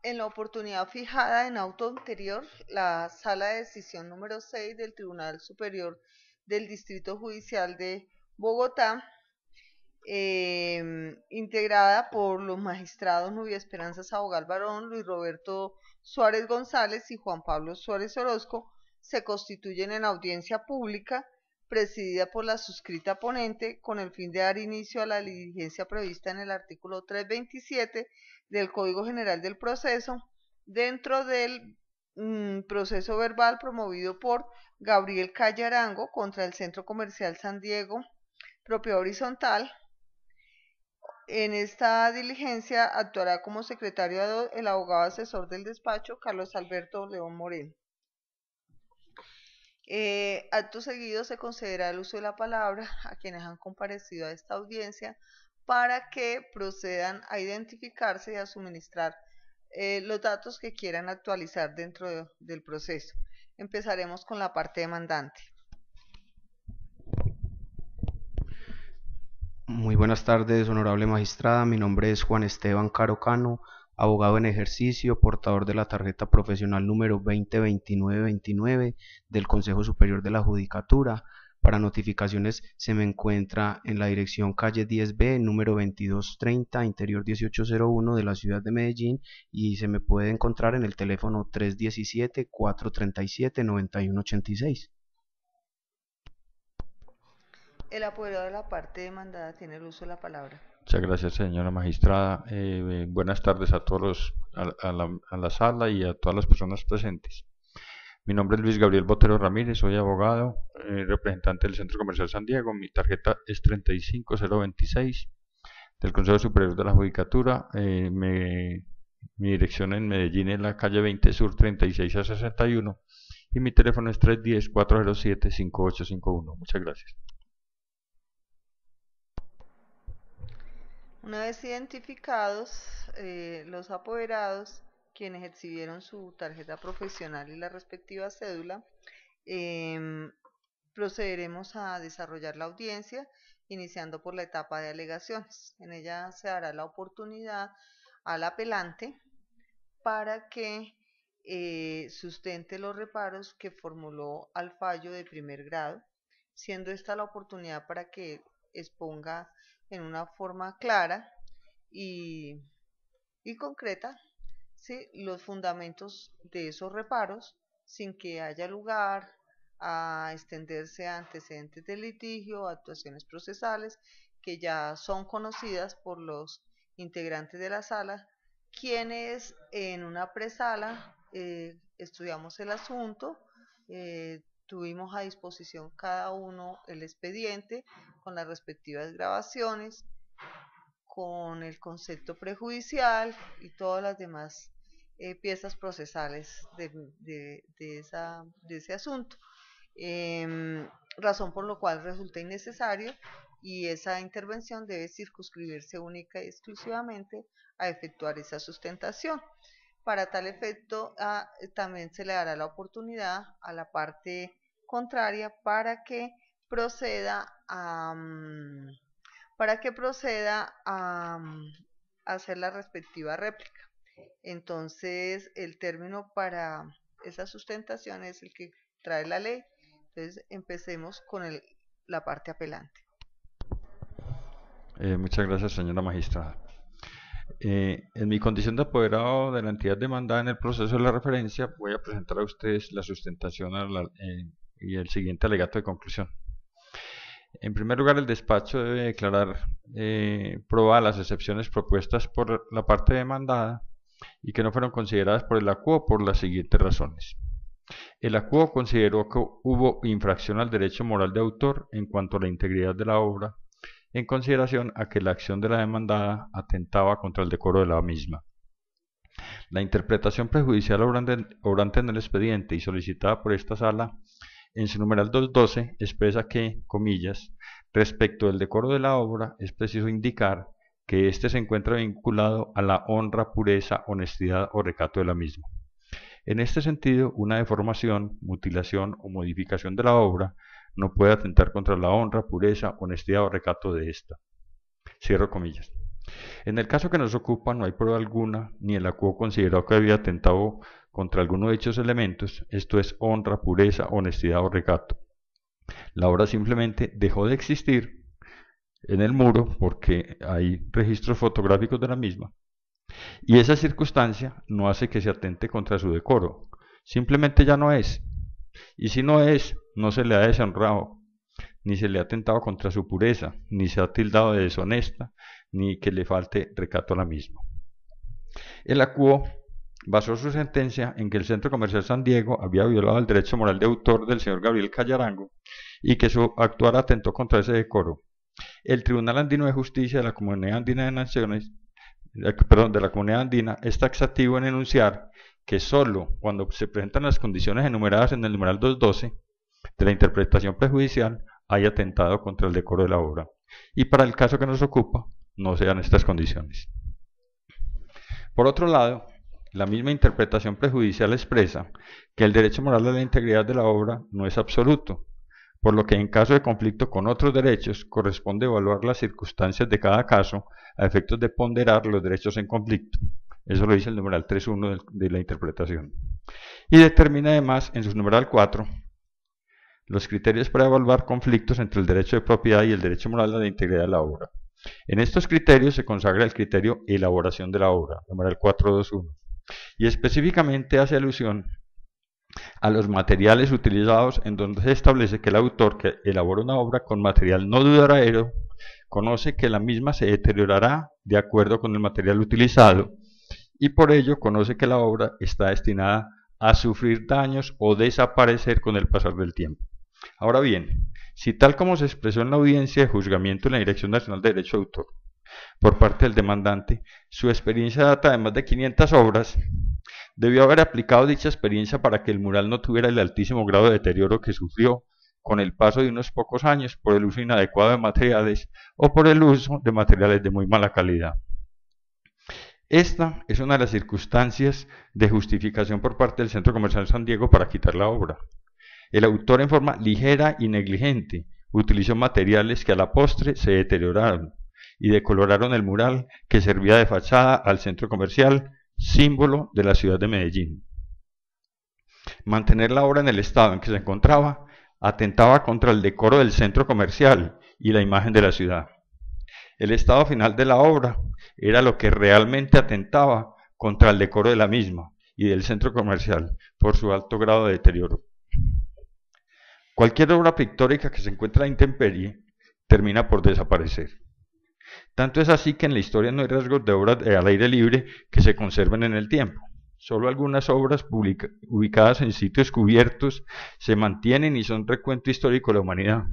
En la oportunidad fijada en auto anterior, la Sala de Decisión número 6 del Tribunal Superior del Distrito Judicial de Bogotá, integrada por los magistrados Nubia Esperanza Sabogal Barón, Luis Roberto Suárez González y Juan Pablo Suárez Orozco, se constituyen en audiencia pública presidida por la suscrita ponente con el fin de dar inicio a la diligencia prevista en el artículo 327 del Código General del Proceso dentro del proceso verbal promovido por Gabriel Calle Arango contra el Centro Comercial San Diego, propiedad horizontal. En esta diligencia actuará como secretario el abogado asesor del despacho Carlos Alberto León Moreno. Acto seguido se concederá el uso de la palabra a quienes han comparecido a esta audiencia para que procedan a identificarse y a suministrar los datos que quieran actualizar dentro del proceso. Empezaremos con la parte demandante. Muy buenas tardes, honorable magistrada. Mi nombre es Juan Esteban Caro Cano, abogado en ejercicio, portador de la tarjeta profesional número 202929 del Consejo Superior de la Judicatura. Para notificaciones se me encuentra en la dirección calle 10B, número 2230, interior 1801 de la ciudad de Medellín, y se me puede encontrar en el teléfono 317-437-9186. El apoderado de la parte demandada tiene el uso de la palabra. Muchas gracias, señora magistrada. Buenas tardes a todos, a la sala y a todas las personas presentes. Mi nombre es Luis Gabriel Botero Ramírez, soy abogado, representante del Centro Comercial San Diego. Mi tarjeta es 35026 del Consejo Superior de la Judicatura. Mi dirección en Medellín es la calle 20 Sur 36 a 61 y mi teléfono es 310-407-5851. Muchas gracias. Una vez identificados los apoderados, quienes exhibieron su tarjeta profesional y la respectiva cédula, procederemos a desarrollar la audiencia, iniciando por la etapa de alegaciones. En ella se dará la oportunidad al apelante para que sustente los reparos que formuló al fallo de primer grado, siendo esta la oportunidad para que exponga en una forma clara y concreta, ¿sí?, los fundamentos de esos reparos, sin que haya lugar a extenderse a antecedentes de litigio, actuaciones procesales que ya son conocidas por los integrantes de la sala, quienes en una presala estudiamos el asunto, tuvimos a disposición cada uno el expediente con las respectivas grabaciones, con el concepto prejudicial y todas las demás piezas procesales de ese asunto, razón por la cual resulta innecesario y esa intervención debe circunscribirse única y exclusivamente a efectuar esa sustentación. Para tal efecto, también se le dará la oportunidad a la parte contraria para que proceda a hacer la respectiva réplica. Entonces, el término para esa sustentación es el que trae la ley. Entonces, empecemos con la parte apelante. Muchas gracias, señora magistrada. En mi condición de apoderado de la entidad demandada en el proceso de la referencia, voy a presentar a ustedes la sustentación y el siguiente alegato de conclusión. En primer lugar, el despacho debe declarar probadas las excepciones propuestas por la parte demandada y que no fueron consideradas por el acuo por las siguientes razones. El acuo consideró que hubo infracción al derecho moral de autor en cuanto a la integridad de la obra, en consideración a que la acción de la demandada atentaba contra el decoro de la misma. La interpretación prejudicial obrante en el expediente y solicitada por esta sala en su numeral 212 expresa que, comillas, respecto del decoro de la obra es preciso indicar que éste se encuentra vinculado a la honra, pureza, honestidad o recato de la misma. En este sentido, una deformación, mutilación o modificación de la obra no puede atentar contra la honra, pureza, honestidad o recato de esta. Cierro comillas. En el caso que nos ocupa no hay prueba alguna, ni el acuo consideró que había atentado contra alguno de dichos elementos, esto es honra, pureza, honestidad o recato. La obra simplemente dejó de existir en el muro porque hay registros fotográficos de la misma, y esa circunstancia no hace que se atente contra su decoro, simplemente ya no es, y si no es, no se le ha deshonrado, ni se le ha atentado contra su pureza, ni se ha tildado de deshonesta, ni que le falte recato a la misma. El acuo basó su sentencia en que el Centro Comercial San Diego había violado el derecho moral de autor del señor Gabriel Callarango y que su actuar atentó contra ese decoro. El Tribunal Andino de Justicia de la Comunidad Andina de Naciones, de la Comunidad Andina, es taxativo en enunciar que sólo cuando se presentan las condiciones enumeradas en el numeral 212 de la interpretación prejudicial hay atentado contra el decoro de la obra, y para el caso que nos ocupa no se dan estas condiciones. Por otro lado, la misma interpretación prejudicial expresa que el derecho moral a la integridad de la obra no es absoluto, por lo que en caso de conflicto con otros derechos corresponde evaluar las circunstancias de cada caso a efectos de ponderar los derechos en conflicto. Eso lo dice el numeral 3.1 de la interpretación. Y determina además en su numeral 4 los criterios para evaluar conflictos entre el derecho de propiedad y el derecho moral a la integridad de la obra. En estos criterios se consagra el criterio elaboración de la obra, numeral 4.2.1, y específicamente hace alusión a los materiales utilizados, en donde se establece que el autor que elabora una obra con material no duradero conoce que la misma se deteriorará de acuerdo con el material utilizado y por ello conoce que la obra está destinada a sufrir daños o desaparecer con el pasar del tiempo. Ahora bien, si tal como se expresó en la audiencia de juzgamiento en la Dirección Nacional de Derecho de Autor, por parte del demandante, su experiencia data de más de 500 obras, debió haber aplicado dicha experiencia para que el mural no tuviera el altísimo grado de deterioro que sufrió con el paso de unos pocos años por el uso inadecuado de materiales o por el uso de materiales de muy mala calidad. Esta es una de las circunstancias de justificación por parte del Centro Comercial San Diego para quitar la obra. El autor, en forma ligera y negligente, utilizó materiales que a la postre se deterioraron y decoloraron el mural que servía de fachada al centro comercial, símbolo de la ciudad de Medellín. Mantener la obra en el estado en que se encontraba atentaba contra el decoro del centro comercial y la imagen de la ciudad. El estado final de la obra era lo que realmente atentaba contra el decoro de la misma y del centro comercial por su alto grado de deterioro. Cualquier obra pictórica que se encuentre a la intemperie termina por desaparecer. Tanto es así que en la historia no hay rasgos de obras al aire libre que se conserven en el tiempo. Solo algunas obras ubicadas en sitios cubiertos se mantienen y son recuento histórico de la humanidad.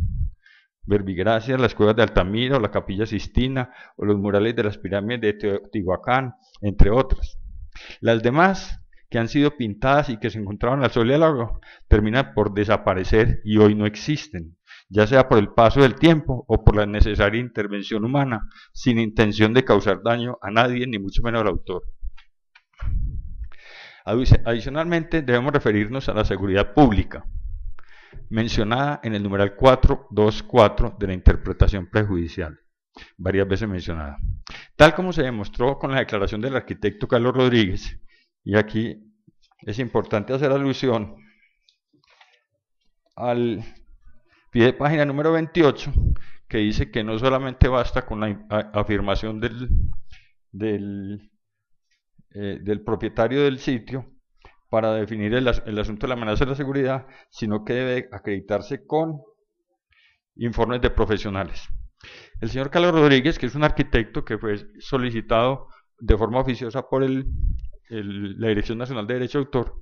Verbigracia, las cuevas de Altamira o la Capilla Sistina o los murales de las pirámides de Teotihuacán, entre otras. Las demás, que han sido pintadas y que se encontraban al sol y al agua, terminan por desaparecer y hoy no existen, ya sea por el paso del tiempo o por la necesaria intervención humana, sin intención de causar daño a nadie, ni mucho menos al autor. Adicionalmente, debemos referirnos a la seguridad pública, mencionada en el numeral 4.2.4 de la interpretación prejudicial, varias veces mencionada. Tal como se demostró con la declaración del arquitecto Carlos Rodríguez, y aquí es importante hacer alusión al pie de página número 28, que dice que no solamente basta con la afirmación del propietario del sitio para definir el asunto de la amenaza de la seguridad, sino que debe acreditarse con informes de profesionales. El señor Carlos Rodríguez, que es un arquitecto que fue solicitado de forma oficiosa por la Dirección Nacional de Derecho de Autor,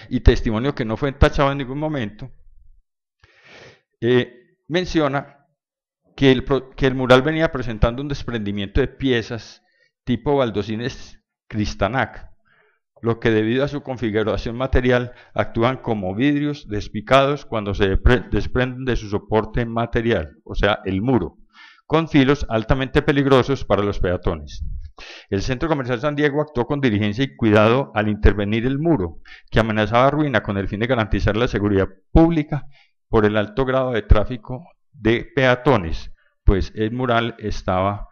y testimonio que no fue tachado en ningún momento, menciona que el mural venía presentando un desprendimiento de piezas tipo baldosines Cristanac, lo que debido a su configuración material actúan como vidrios despicados cuando se desprenden de su soporte material, o sea, el muro, con filos altamente peligrosos para los peatones. El Centro Comercial San Diego actuó con diligencia y cuidado al intervenir el muro, que amenazaba ruina con el fin de garantizar la seguridad pública por el alto grado de tráfico de peatones, pues el mural estaba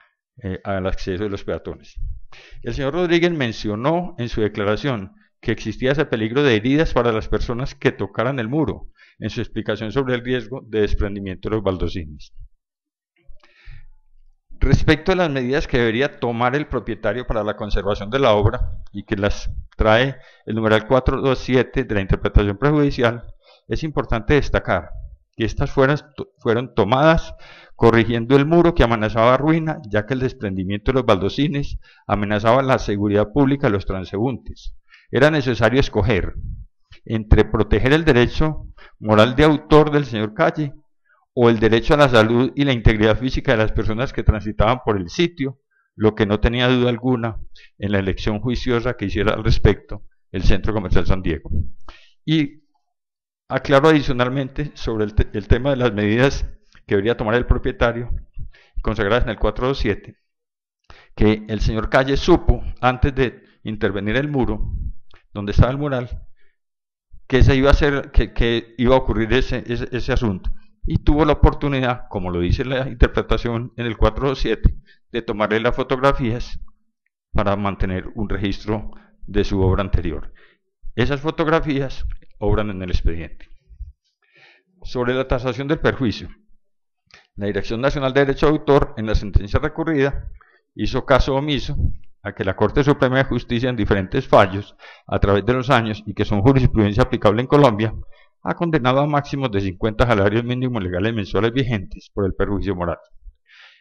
al acceso de los peatones. El señor Rodríguez mencionó en su declaración que existía ese peligro de heridas para las personas que tocaran el muro, en su explicación sobre el riesgo de desprendimiento de los baldosines. Respecto a las medidas que debería tomar el propietario para la conservación de la obra, y que las trae el numeral 427 de la interpretación prejudicial, es importante destacar que estas fueron tomadas corrigiendo el muro que amenazaba ruina, ya que el desprendimiento de los baldosines amenazaba la seguridad pública de los transeúntes. Era necesario escoger entre proteger el derecho moral de autor del señor Calle o el derecho a la salud y la integridad física de las personas que transitaban por el sitio, lo que no tenía duda alguna en la elección juiciosa que hiciera al respecto el Centro Comercial San Diego. Y aclaro adicionalmente sobre el tema de las medidas que debería tomar el propietario, consagradas en el 427, que el señor Calle supo, antes de intervenir el muro, donde estaba el mural, que iba a ocurrir ese asunto. Y tuvo la oportunidad, como lo dice la interpretación en el 427, de tomarle las fotografías para mantener un registro de su obra anterior. Esas fotografías obran en el expediente. Sobre la tasación del perjuicio, la Dirección Nacional de Derecho de Autor, en la sentencia recurrida, hizo caso omiso a que la Corte Suprema de Justicia, en diferentes fallos a través de los años y que son jurisprudencia aplicable en Colombia, ha condenado a máximos de 50 salarios mínimos legales mensuales vigentes por el perjuicio moral,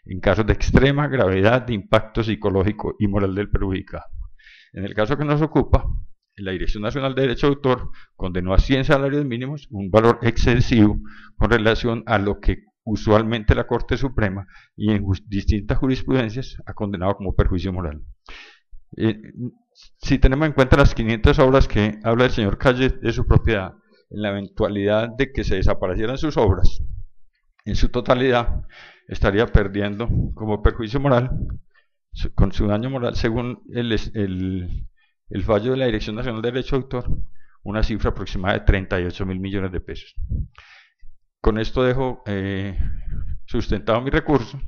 en casos de extrema gravedad de impacto psicológico y moral del perjudicado. En el caso que nos ocupa, la Dirección Nacional de Derecho de Autor condenó a 100 salarios mínimos, un valor excesivo con relación a lo que usualmente la Corte Suprema y en distintas jurisprudencias ha condenado como perjuicio moral. Si tenemos en cuenta las 500 obras que habla el señor Calle de su propiedad, en la eventualidad de que se desaparecieran sus obras, en su totalidad estaría perdiendo como perjuicio moral, con su daño moral, según el fallo de la Dirección Nacional de Derecho de Autor, una cifra aproximada de 38.000 millones de pesos. Con esto dejo sustentado mi recurso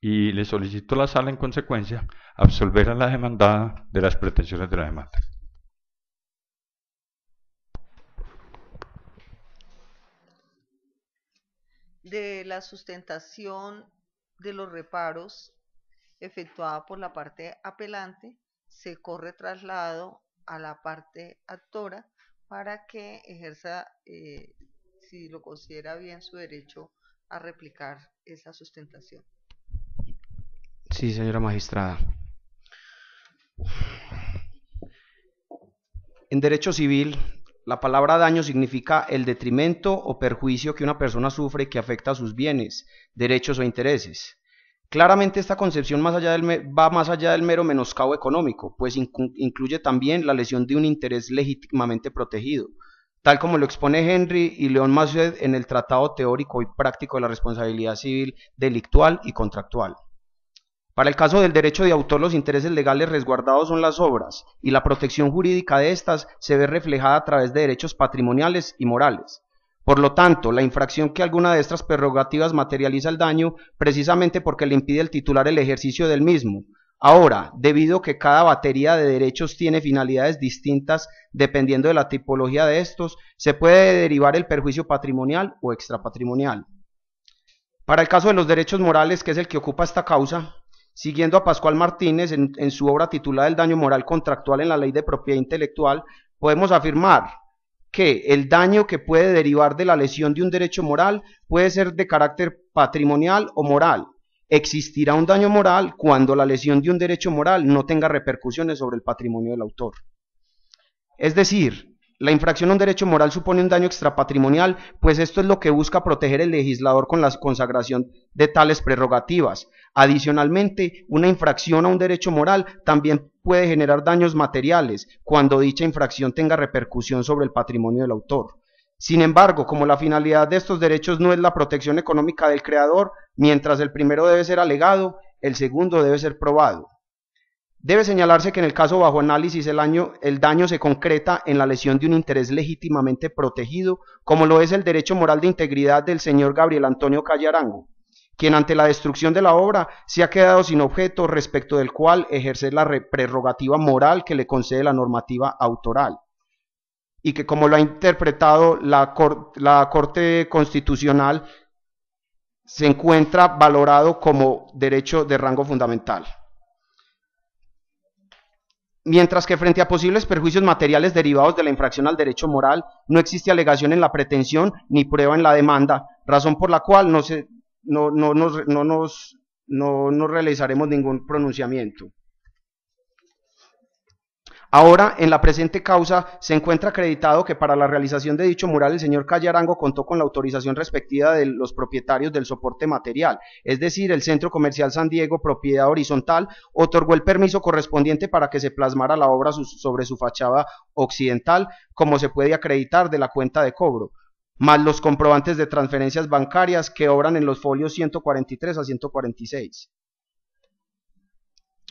y le solicito a la sala en consecuencia absolver a la demandada de las pretensiones de la demanda. De la sustentación de los reparos efectuada por la parte apelante, se corre traslado a la parte actora para que ejerza, si lo considera bien, su derecho a replicar esa sustentación. Sí, señora magistrada. En derecho civil, la palabra daño significa el detrimento o perjuicio que una persona sufre que afecta a sus bienes, derechos o intereses. Claramente esta concepción va más allá del mero menoscabo económico, pues incluye también la lesión de un interés legítimamente protegido, tal como lo expone Henry y León Massuet en el Tratado Teórico y Práctico de la Responsabilidad Civil Delictual y Contractual. Para el caso del derecho de autor, los intereses legales resguardados son las obras, y la protección jurídica de estas se ve reflejada a través de derechos patrimoniales y morales. Por lo tanto, la infracción que alguna de estas prerrogativas materializa el daño, precisamente porque le impide al titular el ejercicio del mismo. Ahora, debido a que cada batería de derechos tiene finalidades distintas dependiendo de la tipología de estos, se puede derivar el perjuicio patrimonial o extrapatrimonial. Para el caso de los derechos morales, que es el que ocupa esta causa, siguiendo a Pascual Martínez en su obra titulada El daño moral contractual en la ley de propiedad intelectual, podemos afirmar que el daño que puede derivar de la lesión de un derecho moral puede ser de carácter patrimonial o moral. Existirá un daño moral cuando la lesión de un derecho moral no tenga repercusiones sobre el patrimonio del autor. Es decir, la infracción a un derecho moral supone un daño extrapatrimonial, pues esto es lo que busca proteger el legislador con la consagración de tales prerrogativas. Adicionalmente, una infracción a un derecho moral también puede generar daños materiales, cuando dicha infracción tenga repercusión sobre el patrimonio del autor. Sin embargo, como la finalidad de estos derechos no es la protección económica del creador, mientras el primero debe ser alegado, el segundo debe ser probado. Debe señalarse que en el caso bajo análisis el daño se concreta en la lesión de un interés legítimamente protegido, como lo es el derecho moral de integridad del señor Gabriel Antonio Calle Arango. quien ante la destrucción de la obra se ha quedado sin objeto respecto del cual ejercer la prerrogativa moral que le concede la normativa autoral, y que, como lo ha interpretado la Corte Constitucional, se encuentra valorado como derecho de rango fundamental. Mientras que frente a posibles perjuicios materiales derivados de la infracción al derecho moral, no existe alegación en la pretensión ni prueba en la demanda, razón por la cual no realizaremos ningún pronunciamiento. Ahora, en la presente causa, se encuentra acreditado que para la realización de dicho mural el señor Calle Arango contó con la autorización respectiva de los propietarios del soporte material, es decir, el Centro Comercial San Diego, propiedad horizontal, otorgó el permiso correspondiente para que se plasmara la obra sobre su fachada occidental, como se puede acreditar de la cuenta de cobro, más los comprobantes de transferencias bancarias que obran en los folios 143 a 146.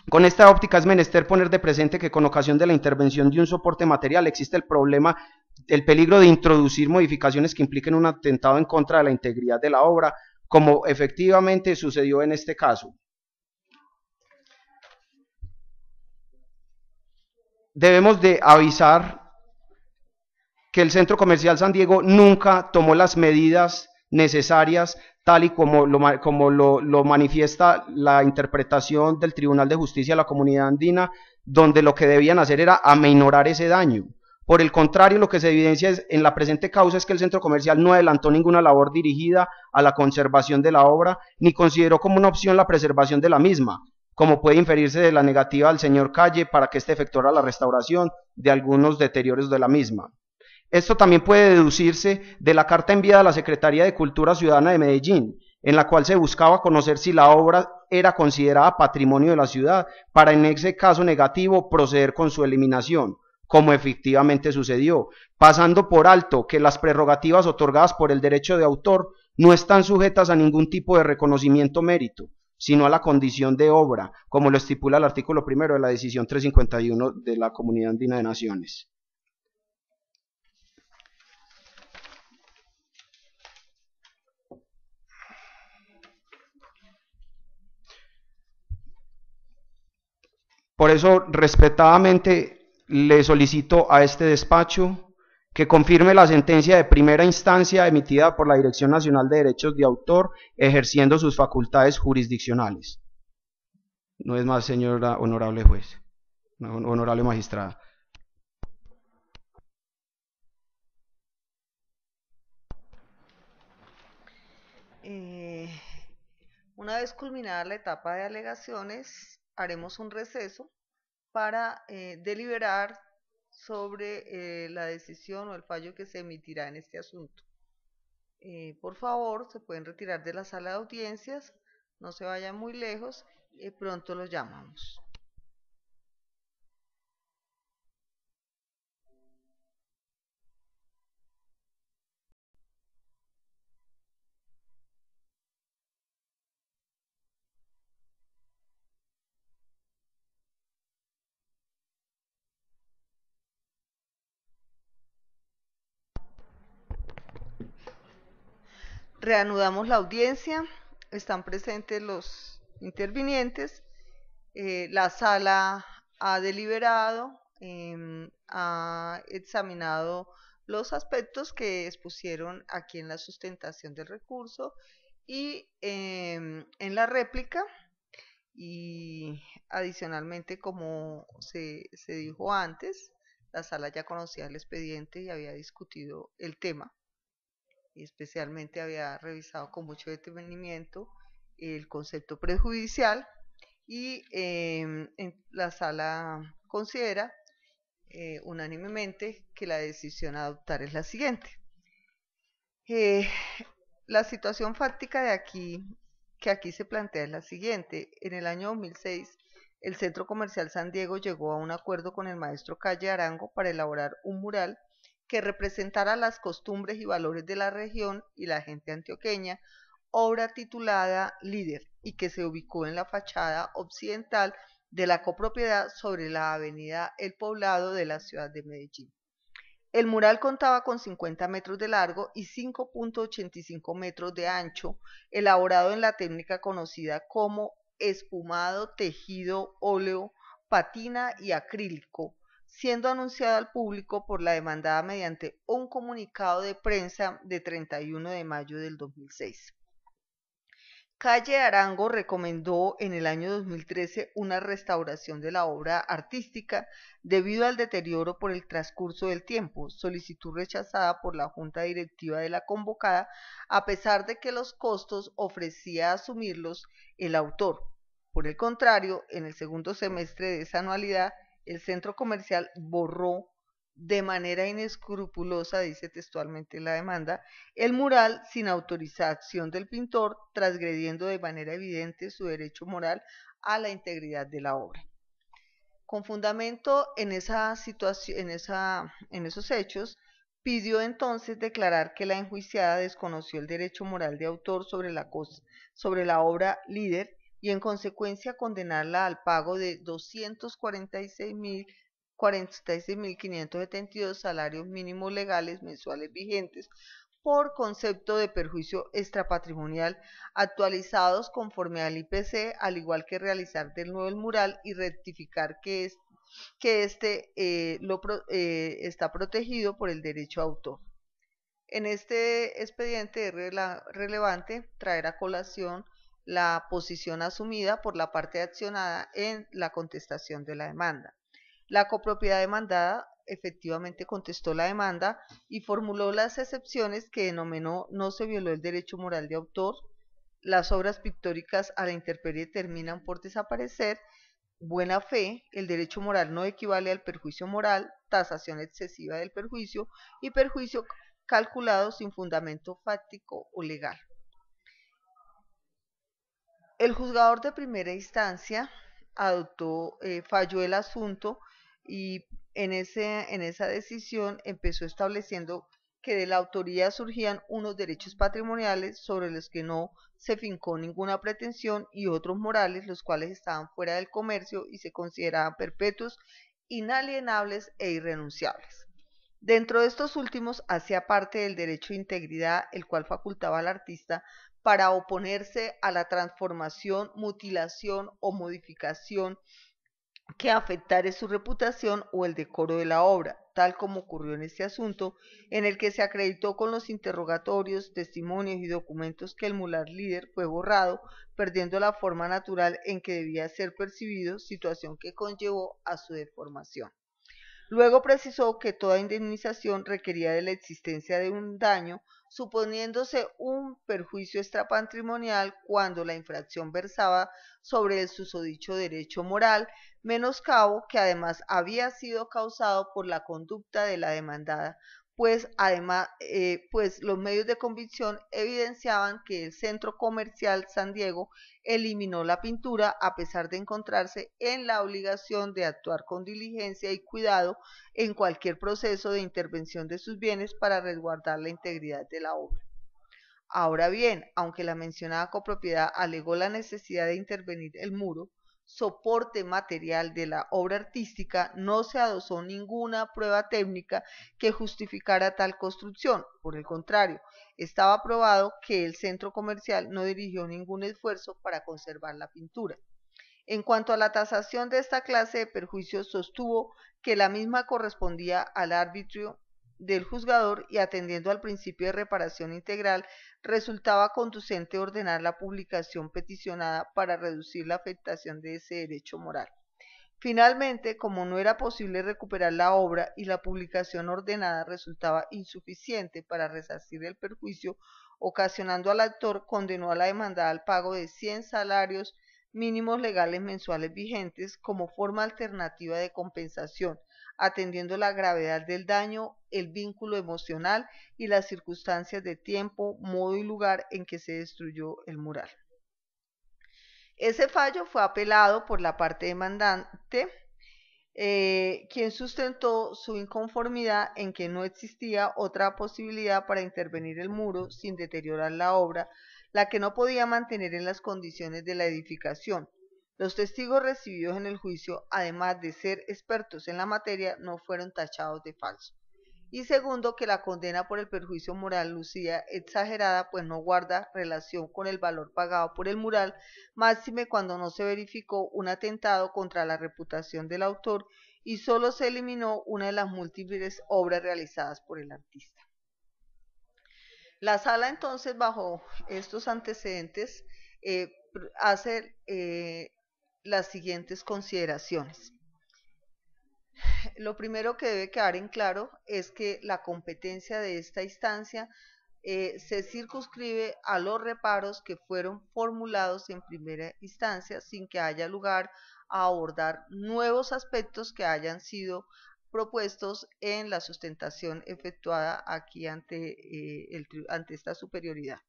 Con esta óptica es menester poner de presente que con ocasión de la intervención de un soporte material existe el peligro de introducir modificaciones que impliquen un atentado en contra de la integridad de la obra, como efectivamente sucedió en este caso. Debemos de avisar que el Centro Comercial San Diego nunca tomó las medidas necesarias, tal y como lo manifiesta la interpretación del Tribunal de Justicia de la Comunidad Andina, donde lo que debían hacer era aminorar ese daño. Por el contrario, lo que se evidencia en la presente causa es que el centro comercial no adelantó ninguna labor dirigida a la conservación de la obra, ni consideró como una opción la preservación de la misma, como puede inferirse de la negativa del señor Calle para que éste efectuara la restauración de algunos deterioros de la misma. Esto también puede deducirse de la carta enviada a la Secretaría de Cultura Ciudadana de Medellín, en la cual se buscaba conocer si la obra era considerada patrimonio de la ciudad, para en ese caso negativo proceder con su eliminación, como efectivamente sucedió, pasando por alto que las prerrogativas otorgadas por el derecho de autor no están sujetas a ningún tipo de reconocimiento mérito, sino a la condición de obra, como lo estipula el artículo 1 de la decisión 351 de la Comunidad Andina de Naciones. Por eso, respetadamente, le solicito a este despacho que confirme la sentencia de primera instancia emitida por la Dirección Nacional de Derechos de Autor, ejerciendo sus facultades jurisdiccionales. No es más, señora honorable juez, honorable magistrada. Una vez culminada la etapa de alegaciones, haremos un receso para deliberar sobre la decisión o el fallo que se emitirá en este asunto. Por favor, se pueden retirar de la sala de audiencias, no se vayan muy lejos, pronto los llamamos. Reanudamos la audiencia, están presentes los intervinientes, la sala ha deliberado, ha examinado los aspectos que expusieron aquí en la sustentación del recurso y en la réplica, y adicionalmente, como se dijo antes, la sala ya conocía el expediente y había discutido el tema. Y especialmente había revisado con mucho detenimiento el concepto prejudicial, y la sala considera unánimemente que la decisión a adoptar es la siguiente. La situación fáctica que aquí se plantea es la siguiente. En el año 2006, el Centro Comercial San Diego llegó a un acuerdo con el maestro Calle Arango para elaborar un mural que representara las costumbres y valores de la región y la gente antioqueña, obra titulada Líder, y que se ubicó en la fachada occidental de la copropiedad sobre la avenida El Poblado de la ciudad de Medellín. El mural contaba con 50 metros de largo y 5.85 metros de ancho, elaborado en la técnica conocida como espumado, tejido, óleo, patina y acrílico, siendo anunciado al público por la demandada mediante un comunicado de prensa de 31 de mayo del 2006. Calle Arango recomendó en el año 2013 una restauración de la obra artística debido al deterioro por el transcurso del tiempo, solicitud rechazada por la junta directiva de la convocada, a pesar de que los costos ofrecía asumirlos el autor. Por el contrario, en el segundo semestre de esa anualidad, el centro comercial borró de manera inescrupulosa, dice textualmente la demanda, el mural sin autorización del pintor, transgrediendo de manera evidente su derecho moral a la integridad de la obra. Con fundamento en esa situación, en esos hechos, pidió entonces declarar que la enjuiciada desconoció el derecho moral de autor sobre la obra líder y en consecuencia condenarla al pago de 246.572 salarios mínimos legales mensuales vigentes por concepto de perjuicio extrapatrimonial actualizados conforme al IPC, al igual que realizar de nuevo el mural y rectificar que este está protegido por el derecho a autor. En este expediente es relevante traer a colación la posición asumida por la parte accionada en la contestación de la demanda. La copropiedad demandada efectivamente contestó la demanda y formuló las excepciones que denominó no se violó el derecho moral de autor, las obras pictóricas a la intemperie terminan por desaparecer, buena fe, el derecho moral no equivale al perjuicio moral, tasación excesiva del perjuicio y perjuicio calculado sin fundamento fáctico o legal. El juzgador de primera instancia falló el asunto y en esa decisión empezó estableciendo que de la autoría surgían unos derechos patrimoniales sobre los que no se fincó ninguna pretensión y otros morales, los cuales estaban fuera del comercio y se consideraban perpetuos, inalienables e irrenunciables. Dentro de estos últimos hacía parte del derecho de integridad, el cual facultaba al artista para oponerse a la transformación, mutilación o modificación que afectare su reputación o el decoro de la obra, tal como ocurrió en este asunto, en el que se acreditó con los interrogatorios, testimonios y documentos que el mural líder fue borrado, perdiendo la forma natural en que debía ser percibido, situación que conllevó a su deformación. Luego precisó que toda indemnización requería de la existencia de un daño, suponiéndose un perjuicio extrapatrimonial cuando la infracción versaba sobre el susodicho derecho moral, menoscabo que además había sido causado por la conducta de la demandada, pues los medios de convicción evidenciaban que el Centro Comercial San Diego eliminó la pintura a pesar de encontrarse en la obligación de actuar con diligencia y cuidado en cualquier proceso de intervención de sus bienes para resguardar la integridad de la obra. Ahora bien, aunque la mencionada copropiedad alegó la necesidad de intervenir el muro, soporte material de la obra artística, no se adosó ninguna prueba técnica que justificara tal construcción. Por el contrario, estaba probado que el centro comercial no dirigió ningún esfuerzo para conservar la pintura. En cuanto a la tasación de esta clase de perjuicios, sostuvo que la misma correspondía al arbitrio del juzgador y atendiendo al principio de reparación integral, resultaba conducente ordenar la publicación peticionada para reducir la afectación de ese derecho moral. Finalmente, como no era posible recuperar la obra y la publicación ordenada resultaba insuficiente para resarcir el perjuicio, ocasionando al autor, condenó a la demandada al pago de 100 salarios mínimos legales mensuales vigentes como forma alternativa de compensación, atendiendo la gravedad del daño, el vínculo emocional y las circunstancias de tiempo, modo y lugar en que se destruyó el mural. Ese fallo fue apelado por la parte demandante, quien sustentó su inconformidad en que no existía otra posibilidad para intervenir el muro sin deteriorar la obra, la que no podía mantener en las condiciones de la edificación. Los testigos recibidos en el juicio, además de ser expertos en la materia, no fueron tachados de falso. y segundo, que la condena por el perjuicio moral lucida exagerada, pues no guarda relación con el valor pagado por el mural, máxime cuando no se verificó un atentado contra la reputación del autor y solo se eliminó una de las múltiples obras realizadas por el artista. La sala entonces, bajo estos antecedentes, hace las siguientes consideraciones. Lo primero que debe quedar en claro es que la competencia de esta instancia se circunscribe a los reparos que fueron formulados en primera instancia sin que haya lugar a abordar nuevos aspectos que hayan sido propuestos en la sustentación efectuada aquí ante esta superioridad.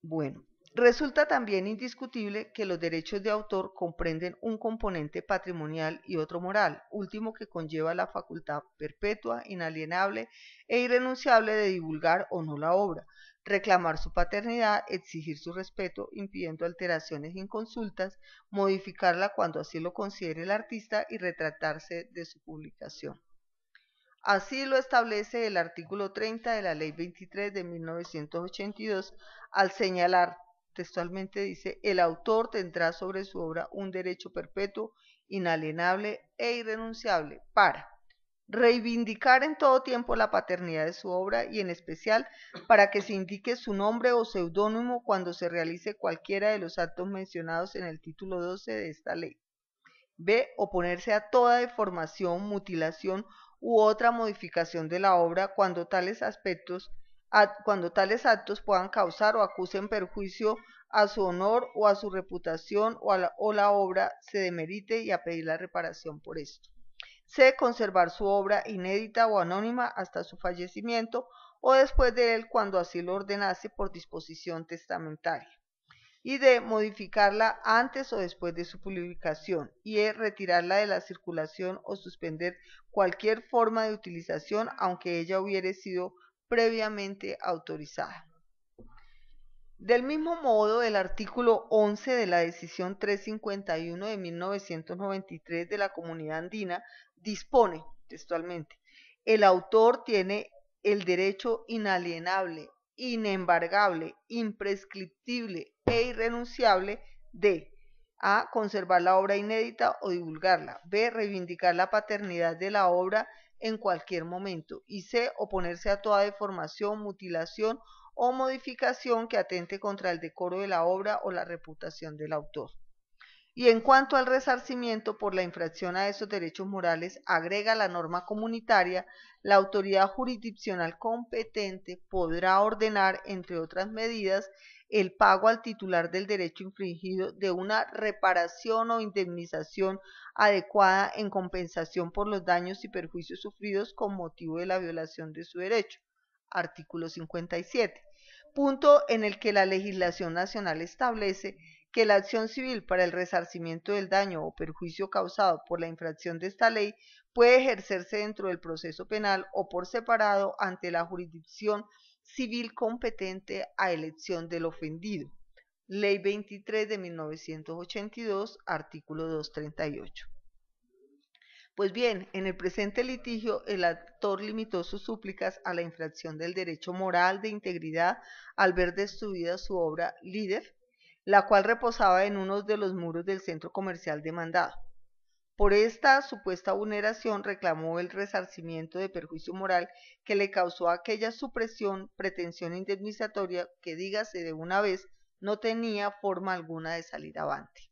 Bueno, resulta también indiscutible que los derechos de autor comprenden un componente patrimonial y otro moral, último que conlleva la facultad perpetua, inalienable e irrenunciable de divulgar o no la obra, reclamar su paternidad, exigir su respeto, impidiendo alteraciones inconsultas, modificarla cuando así lo considere el artista y retractarse de su publicación. Así lo establece el artículo 30 de la Ley 23 de 1982 al señalar, textualmente dice, el autor tendrá sobre su obra un derecho perpetuo, inalienable e irrenunciable para reivindicar en todo tiempo la paternidad de su obra y en especial para que se indique su nombre o seudónimo cuando se realice cualquiera de los actos mencionados en el título 12 de esta ley. B. Oponerse a toda deformación, mutilación u otra modificación de la obra cuando tales actos puedan causar o acusen perjuicio a su honor o a su reputación o la obra se demerite y a pedir la reparación por esto. C. Conservar su obra inédita o anónima hasta su fallecimiento o después de él cuando así lo ordenase por disposición testamentaria. Y D. Modificarla antes o después de su publicación. Y E. Retirarla de la circulación o suspender cualquier forma de utilización aunque ella hubiere sido previamente autorizada. Del mismo modo, el artículo 11 de la decisión 351 de 1993 de la Comunidad Andina dispone textualmente: el autor tiene el derecho inalienable, inembargable, imprescriptible e irrenunciable de a. Conservar la obra inédita o divulgarla, b. Reivindicar la paternidad de la obra en cualquier momento, y c. Oponerse a toda deformación, mutilación o modificación que atente contra el decoro de la obra o la reputación del autor. Y en cuanto al resarcimiento por la infracción a esos derechos morales, agrega la norma comunitaria, la autoridad jurisdiccional competente podrá ordenar, entre otras medidas, el pago al titular del derecho infringido de una reparación o indemnización adecuada en compensación por los daños y perjuicios sufridos con motivo de la violación de su derecho. Artículo 57, punto en el que la legislación nacional establece que la acción civil para el resarcimiento del daño o perjuicio causado por la infracción de esta ley puede ejercerse dentro del proceso penal o por separado ante la jurisdicción civil competente a elección del ofendido. Ley 23 de 1982, artículo 238. Pues bien, en el presente litigio, el autor limitó sus súplicas a la infracción del derecho moral de integridad al ver destruida su obra líder, la cual reposaba en uno de los muros del centro comercial demandado. Por esta supuesta vulneración reclamó el resarcimiento de perjuicio moral que le causó aquella supresión, pretensión indemnizatoria que, dígase de una vez, no tenía forma alguna de salir avante.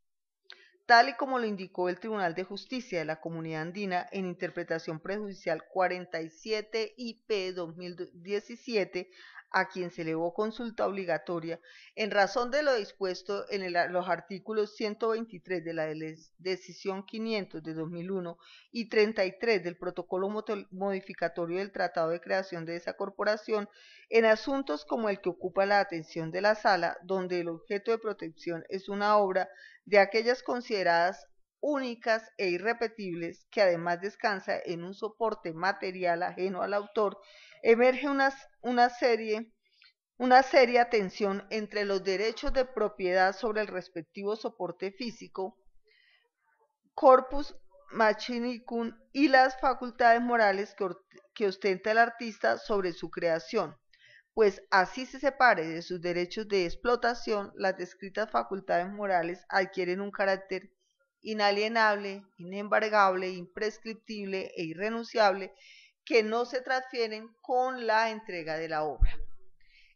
Tal y como lo indicó el Tribunal de Justicia de la Comunidad Andina en interpretación prejudicial 47 IP 2017, a quien se elevó consulta obligatoria, en razón de lo dispuesto en los artículos 123 de la decisión 500 de 2001 y 33 del protocolo modificatorio del Tratado de Creación de esa corporación, en asuntos como el que ocupa la atención de la sala, donde el objeto de protección es una obra de aquellas consideradas únicas e irrepetibles, que además descansa en un soporte material ajeno al autor, emerge una seria tensión entre los derechos de propiedad sobre el respectivo soporte físico, corpus Machinicum y las facultades morales que ostenta el artista sobre su creación, pues así se separe de sus derechos de explotación, las descritas facultades morales adquieren un carácter inalienable, inembargable, imprescriptible e irrenunciable que no se transfieren con la entrega de la obra.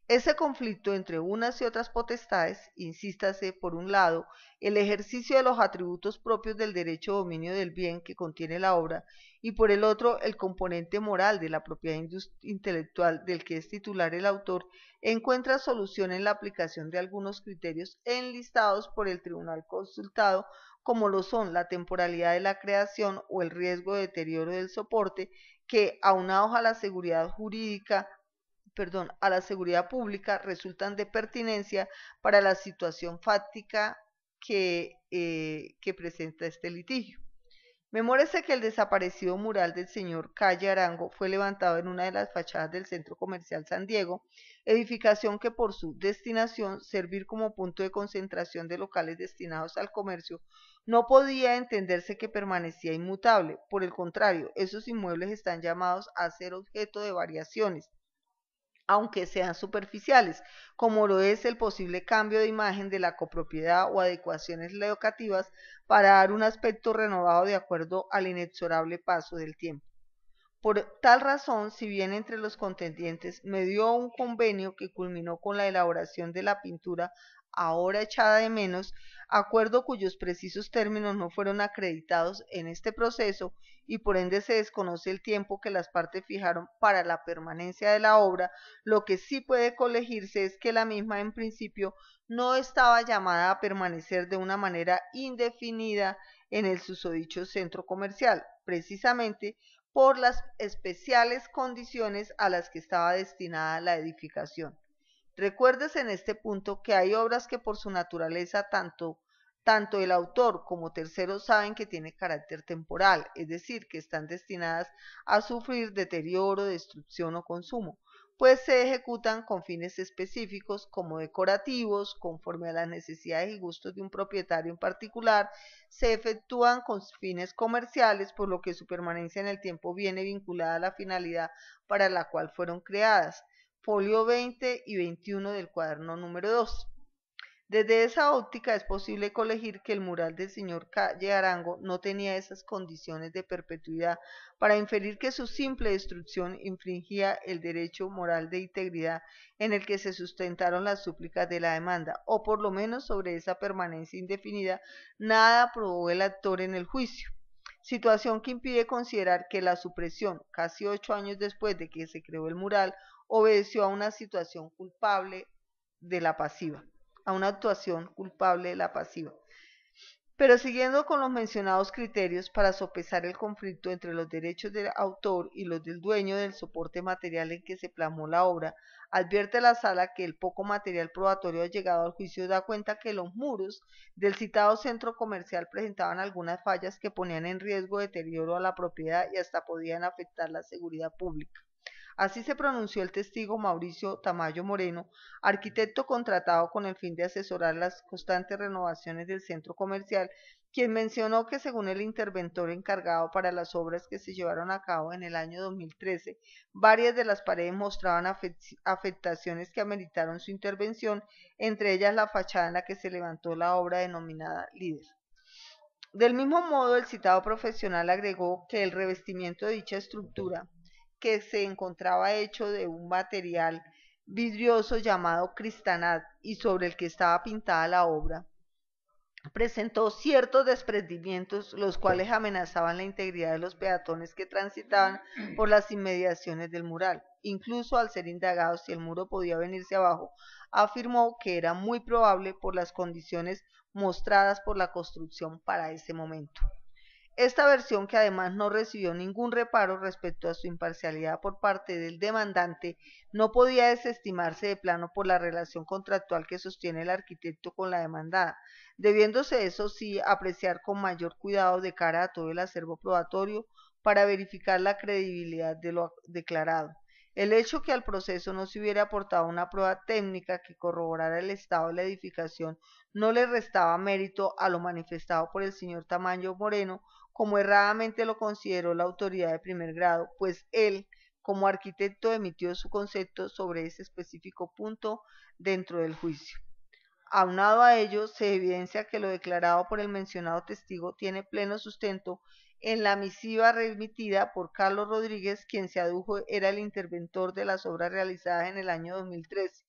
Ese conflicto entre unas y otras potestades, insístase, por un lado, el ejercicio de los atributos propios del derecho de dominio del bien que contiene la obra, y por el otro, el componente moral de la propiedad intelectual del que es titular el autor, encuentra solución en la aplicación de algunos criterios enlistados por el tribunal consultado, como lo son la temporalidad de la creación o el riesgo de deterioro del soporte, que, aunados a la seguridad jurídica, a la seguridad pública, resultan de pertinencia para la situación fáctica que presenta este litigio. Memórese que el desaparecido mural del señor Calle Arango fue levantado en una de las fachadas del Centro Comercial San Diego, edificación que por su destinación, servir como punto de concentración de locales destinados al comercio, no podía entenderse que permanecía inmutable. Por el contrario, esos inmuebles están llamados a ser objeto de variaciones, aunque sean superficiales, como lo es el posible cambio de imagen de la copropiedad o adecuaciones locativas para dar un aspecto renovado de acuerdo al inexorable paso del tiempo. Por tal razón, si bien entre los contendientes medió un convenio que culminó con la elaboración de la pintura ahora echada de menos, acuerdo cuyos precisos términos no fueron acreditados en este proceso y por ende se desconoce el tiempo que las partes fijaron para la permanencia de la obra, lo que sí puede colegirse es que la misma en principio no estaba llamada a permanecer de una manera indefinida en el susodicho centro comercial, precisamente por las especiales condiciones a las que estaba destinada la edificación. Recuérdese en este punto que hay obras que por su naturaleza tanto el autor como terceros saben que tiene carácter temporal, es decir, que están destinadas a sufrir deterioro, destrucción o consumo, pues se ejecutan con fines específicos como decorativos, conforme a las necesidades y gustos de un propietario en particular, se efectúan con fines comerciales, por lo que su permanencia en el tiempo viene vinculada a la finalidad para la cual fueron creadas. Folio 20 y 21 del cuaderno número 2. Desde esa óptica es posible colegir que el mural del señor Calle Arango no tenía esas condiciones de perpetuidad para inferir que su simple destrucción infringía el derecho moral de integridad en el que se sustentaron las súplicas de la demanda, o por lo menos sobre esa permanencia indefinida nada probó el actor en el juicio. Situación que impide considerar que la supresión, casi 8 años después de que se creó el mural, obedeció a una situación culpable de la pasiva, a una actuación culpable de la pasiva. Pero siguiendo con los mencionados criterios para sopesar el conflicto entre los derechos del autor y los del dueño del soporte material en que se plasmó la obra, advierte la sala que el poco material probatorio llegado al juicio da cuenta que los muros del citado centro comercial presentaban algunas fallas que ponían en riesgo deterioro a la propiedad y hasta podían afectar la seguridad pública. Así se pronunció el testigo Mauricio Tamayo Moreno, arquitecto contratado con el fin de asesorar las constantes renovaciones del centro comercial, quien mencionó que según el interventor encargado para las obras que se llevaron a cabo en el año 2013, varias de las paredes mostraban afectaciones que ameritaron su intervención, entre ellas la fachada en la que se levantó la obra denominada Líder. Del mismo modo, el citado profesional agregó que el revestimiento de dicha estructura, que se encontraba hecho de un material vidrioso llamado cristanat y sobre el que estaba pintada la obra, presentó ciertos desprendimientos los cuales amenazaban la integridad de los peatones que transitaban por las inmediaciones del mural. Incluso al ser indagado si el muro podía venirse abajo, afirmó que era muy probable por las condiciones mostradas por la construcción para ese momento. Esta versión, que además no recibió ningún reparo respecto a su imparcialidad por parte del demandante, no podía desestimarse de plano por la relación contractual que sostiene el arquitecto con la demandada, debiéndose eso sí apreciar con mayor cuidado de cara a todo el acervo probatorio para verificar la credibilidad de lo declarado. El hecho que al proceso no se hubiera aportado una prueba técnica que corroborara el estado de la edificación no le restaba mérito a lo manifestado por el señor Tamayo Moreno, como erradamente lo consideró la autoridad de primer grado, pues él, como arquitecto, emitió su concepto sobre ese específico punto dentro del juicio. Aunado a ello, se evidencia que lo declarado por el mencionado testigo tiene pleno sustento en la misiva remitida por Carlos Rodríguez, quien se adujo era el interventor de las obras realizadas en el año 2013,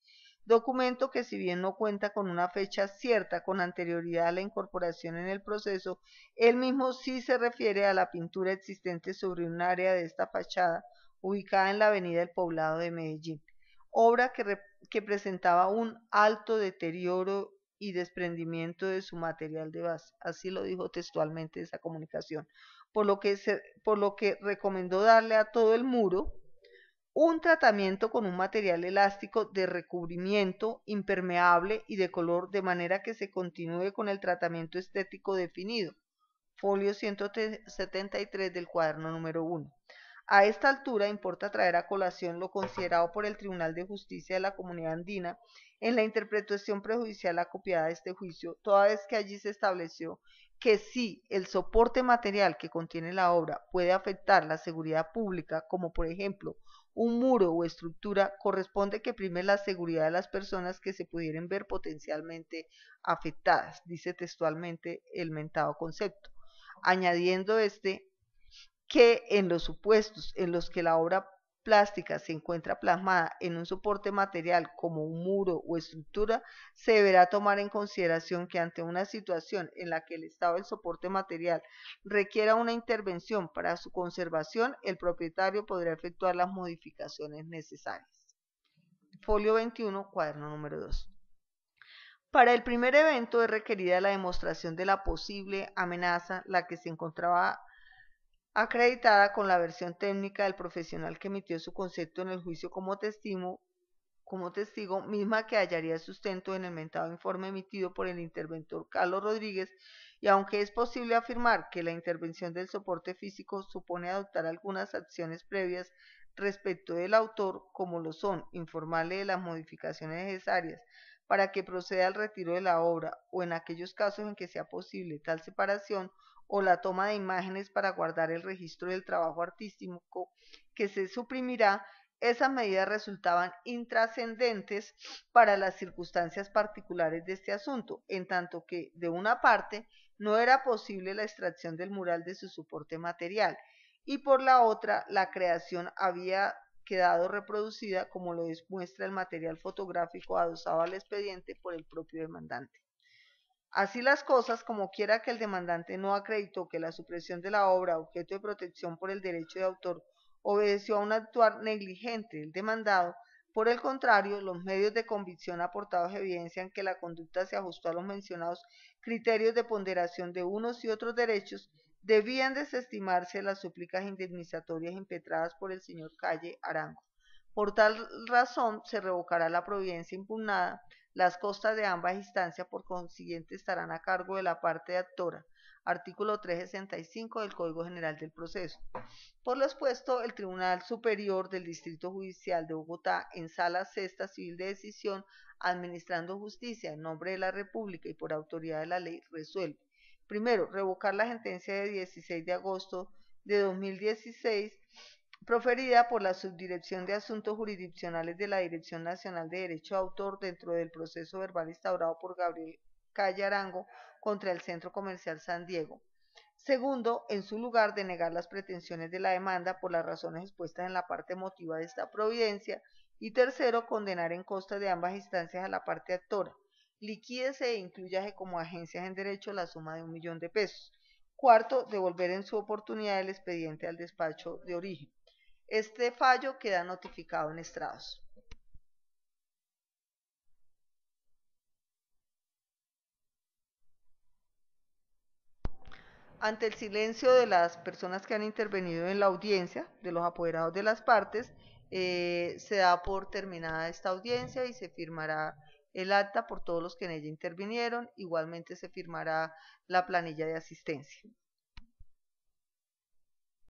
documento que, si bien no cuenta con una fecha cierta con anterioridad a la incorporación en el proceso, él mismo sí se refiere a la pintura existente sobre un área de esta fachada ubicada en la avenida El Poblado de Medellín, obra que presentaba un alto deterioro y desprendimiento de su material de base. Así lo dijo textualmente esa comunicación, por lo que recomendó darle a todo el muro un tratamiento con un material elástico de recubrimiento impermeable y de color, de manera que se continúe con el tratamiento estético definido. Folio 173 del cuaderno número 1. A esta altura importa traer a colación lo considerado por el Tribunal de Justicia de la Comunidad Andina en la interpretación prejudicial acopiada de este juicio, toda vez que allí se estableció que si el soporte material que contiene la obra puede afectar la seguridad pública, como por ejemplo un muro o estructura, corresponde que prime la seguridad de las personas que se pudieran ver potencialmente afectadas, dice textualmente el mentado concepto, añadiendo que en los supuestos en los que la obra plástica se encuentra plasmada en un soporte material como un muro o estructura, se deberá tomar en consideración que ante una situación en la que el estado del soporte material requiera una intervención para su conservación, el propietario podrá efectuar las modificaciones necesarias. Folio 21, cuaderno número 2. Para el primer evento es requerida la demostración de la posible amenaza, la que se encontraba acreditada con la versión técnica del profesional que emitió su concepto en el juicio como testigo, misma que hallaría sustento en el mentado informe emitido por el interventor Carlos Rodríguez, y aunque es posible afirmar que la intervención del soporte físico supone adoptar algunas acciones previas respecto del autor, como lo son informarle de las modificaciones necesarias para que proceda al retiro de la obra, o en aquellos casos en que sea posible tal separación, o la toma de imágenes para guardar el registro del trabajo artístico que se suprimirá, esas medidas resultaban intrascendentes para las circunstancias particulares de este asunto, en tanto que, de una parte, no era posible la extracción del mural de su soporte material, y por la otra, la creación había quedado reproducida, como lo demuestra el material fotográfico adosado al expediente por el propio demandante. Así las cosas, como quiera que el demandante no acreditó que la supresión de la obra objeto de protección por el derecho de autor obedeció a un actuar negligente del demandado, por el contrario, los medios de convicción aportados evidencian que la conducta se ajustó a los mencionados criterios de ponderación de unos y otros derechos, debían desestimarse las súplicas indemnizatorias impetradas por el señor Calle Arango. Por tal razón, se revocará la providencia impugnada. Las costas de ambas instancias, por consiguiente, estarán a cargo de la parte actora. Artículo 365 del Código General del Proceso. Por lo expuesto, el Tribunal Superior del Distrito Judicial de Bogotá, en Sala Sexta Civil de Decisión, administrando justicia en nombre de la República y por autoridad de la ley, resuelve: primero, revocar la sentencia de 16 de agosto de 2016 proferida por la Subdirección de Asuntos Jurisdiccionales de la Dirección Nacional de Derecho de Autor dentro del proceso verbal instaurado por Gabriel Calle Arango contra el Centro Comercial San Diego. Segundo, en su lugar, denegar las pretensiones de la demanda por las razones expuestas en la parte motiva de esta providencia. Y tercero, condenar en costas de ambas instancias a la parte actora. Liquídese e incluyase como agencias en derecho la suma de 1 millón de pesos. Cuarto, devolver en su oportunidad el expediente al despacho de origen. Este fallo queda notificado en estrados. Ante el silencio de las personas que han intervenido en la audiencia, de los apoderados de las partes, se da por terminada esta audiencia y se firmará el acta por todos los que en ella intervinieron. Igualmente se firmará la planilla de asistencia.